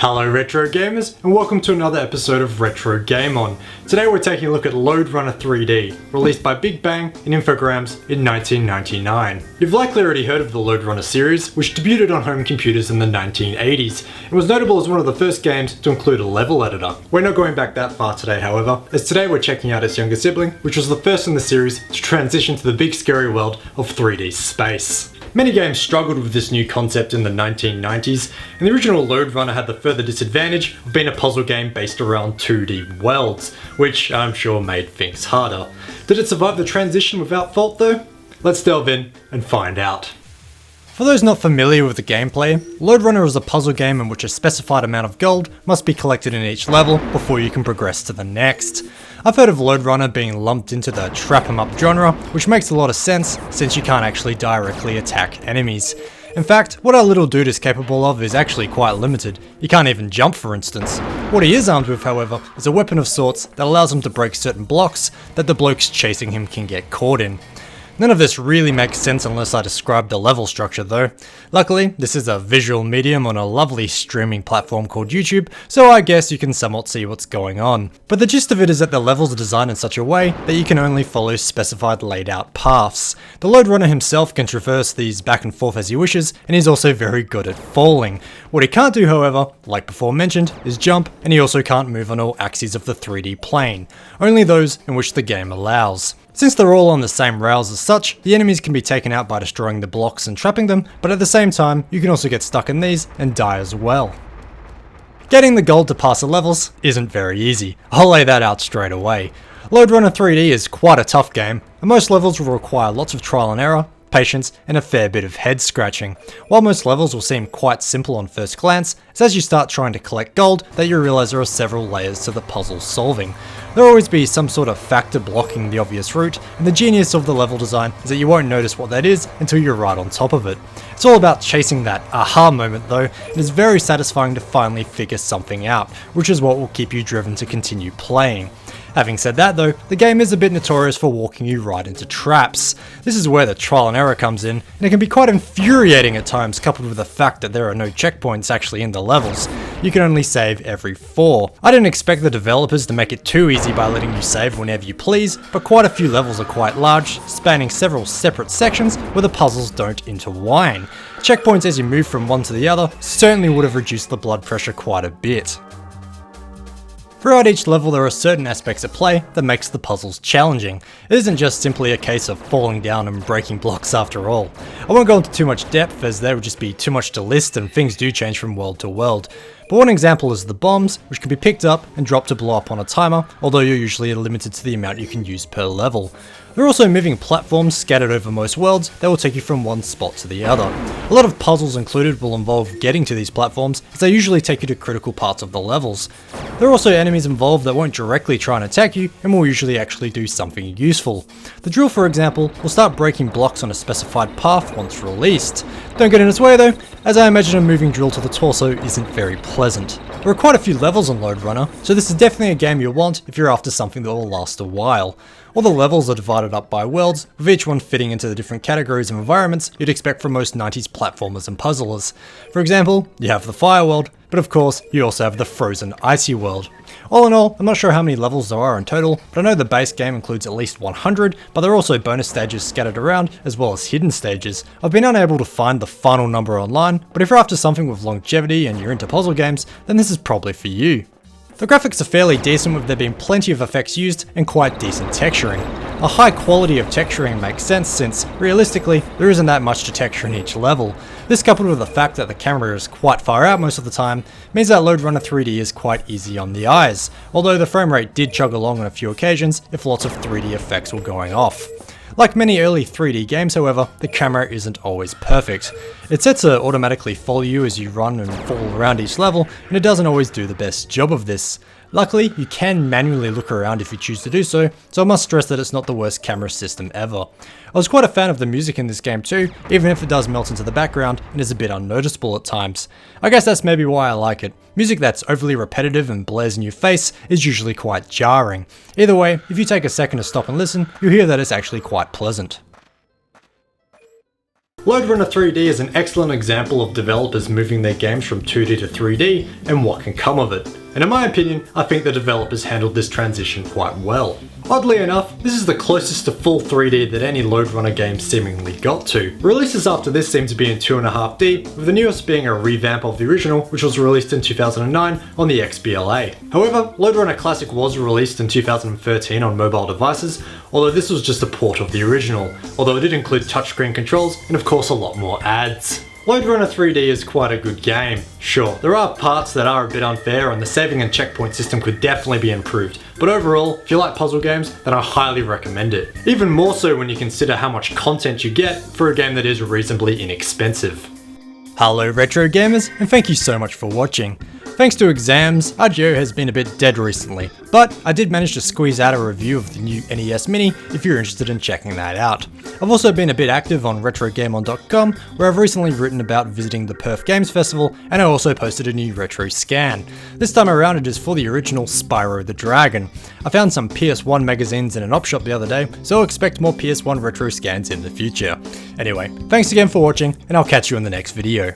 Hello Retro Gamers, and welcome to another episode of Retro Game On. Today we're taking a look at Lode Runner 3D, released by Big Bang and Infogrames in 1999. You've likely already heard of the Lode Runner series, which debuted on home computers in the 1980s, and was notable as one of the first games to include a level editor. We're not going back that far today, however, as today we're checking out its younger sibling, which was the first in the series to transition to the big scary world of 3D space. Many games struggled with this new concept in the 1990s, and the original Lode Runner had the further disadvantage of being a puzzle game based around 2D worlds, which I'm sure made things harder. Did it survive the transition without fault though? Let's delve in and find out. For those not familiar with the gameplay, Lode Runner is a puzzle game in which a specified amount of gold must be collected in each level before you can progress to the next. I've heard of Lode Runner being lumped into the trap 'em up genre, which makes a lot of sense since you can't actually directly attack enemies. In fact, what our little dude is capable of is actually quite limited. He can't even jump, for instance. What he is armed with, however, is a weapon of sorts that allows him to break certain blocks that the blokes chasing him can get caught in. None of this really makes sense unless I describe the level structure though. Luckily, this is a visual medium on a lovely streaming platform called YouTube, so I guess you can somewhat see what's going on. But the gist of it is that the levels are designed in such a way that you can only follow specified laid out paths. The Lode Runner himself can traverse these back and forth as he wishes, and he's also very good at falling. What he can't do, however, like before mentioned, is jump, and he also can't move on all axes of the 3D plane, only those in which the game allows. Since they're all on the same rails as such, the enemies can be taken out by destroying the blocks and trapping them, but at the same time, you can also get stuck in these and die as well. Getting the gold to pass the levels isn't very easy, I'll lay that out straight away. Lode Runner 3D is quite a tough game, and most levels will require lots of trial and error, patience, and a fair bit of head scratching. While most levels will seem quite simple on first glance, it's as you start trying to collect gold that you realise there are several layers to the puzzle solving. There'll always be some sort of factor blocking the obvious route, and the genius of the level design is that you won't notice what that is until you're right on top of it. It's all about chasing that aha moment though, and it's very satisfying to finally figure something out, which is what will keep you driven to continue playing. Having said that though, the game is a bit notorious for walking you right into traps. This is where the trial and error comes in, and it can be quite infuriating at times, coupled with the fact that there are no checkpoints actually in the levels. You can only save every 4. I didn't expect the developers to make it too easy by letting you save whenever you please, but quite a few levels are quite large, spanning several separate sections where the puzzles don't intertwine. Checkpoints as you move from one to the other certainly would have reduced the blood pressure quite a bit. Throughout each level there are certain aspects at play that makes the puzzles challenging. It isn't just simply a case of falling down and breaking blocks after all. I won't go into too much depth as there would just be too much to list and things do change from world to world. But one example is the bombs, which can be picked up and dropped to blow up on a timer, although you're usually limited to the amount you can use per level. There are also moving platforms scattered over most worlds that will take you from one spot to the other. A lot of puzzles included will involve getting to these platforms, as they usually take you to critical parts of the levels. There are also enemies involved that won't directly try and attack you, and will usually actually do something useful. The drill, for example, will start breaking blocks on a specified path once released. Don't get in its way though, as I imagine a moving drill to the torso isn't very pleasant. There are quite a few levels on Lode Runner, so this is definitely a game you'll want if you're after something that will last a while. All the levels are divided up by worlds, with each one fitting into the different categories of environments you'd expect from most 90s platformers and puzzlers. For example, you have the fire world, but of course you also have the frozen icy world. All in all, I'm not sure how many levels there are in total, but I know the base game includes at least 100, but there are also bonus stages scattered around, as well as hidden stages. I've been unable to find the final number online, but if you're after something with longevity and you're into puzzle games, then this is probably for you. The graphics are fairly decent, with there being plenty of effects used and quite decent texturing. A high quality of texturing makes sense since, realistically, there isn't that much to texture in each level. This, coupled with the fact that the camera is quite far out most of the time, means that Lode Runner 3D is quite easy on the eyes, although the frame rate did chug along on a few occasions if lots of 3D effects were going off. Like many early 3D games, however, the camera isn't always perfect. It's set to automatically follow you as you run and fall around each level, and it doesn't always do the best job of this. Luckily, you can manually look around if you choose to do so, so I must stress that it's not the worst camera system ever. I was quite a fan of the music in this game too, even if it does melt into the background and is a bit unnoticeable at times. I guess that's maybe why I like it. Music that's overly repetitive and blares in your face is usually quite jarring. Either way, if you take a second to stop and listen, you'll hear that it's actually quite pleasant. Lode Runner 3D is an excellent example of developers moving their games from 2D to 3D and what can come of it. And in my opinion, I think the developers handled this transition quite well. Oddly enough, this is the closest to full 3D that any Lode Runner game seemingly got to. Releases after this seem to be in 2.5D, with the newest being a revamp of the original, which was released in 2009 on the XBLA. However, Lode Runner Classic was released in 2013 on mobile devices, although this was just a port of the original, although it did include touchscreen controls and of course a lot more ads. Lode Runner 3D is quite a good game. Sure, there are parts that are a bit unfair and the saving and checkpoint system could definitely be improved, but overall, if you like puzzle games, then I highly recommend it. Even more so when you consider how much content you get for a game that is reasonably inexpensive. Hello retro gamers, and thank you so much for watching. Thanks to exams, RGO has been a bit dead recently, but I did manage to squeeze out a review of the new NES Mini if you're interested in checking that out. I've also been a bit active on RetroGameOn.com, where I've recently written about visiting the Perth Games Festival, and I also posted a new retro scan. This time around it is for the original Spyro the Dragon. I found some PS1 magazines in an op shop the other day, so expect more PS1 retro scans in the future. Anyway, thanks again for watching, and I'll catch you in the next video.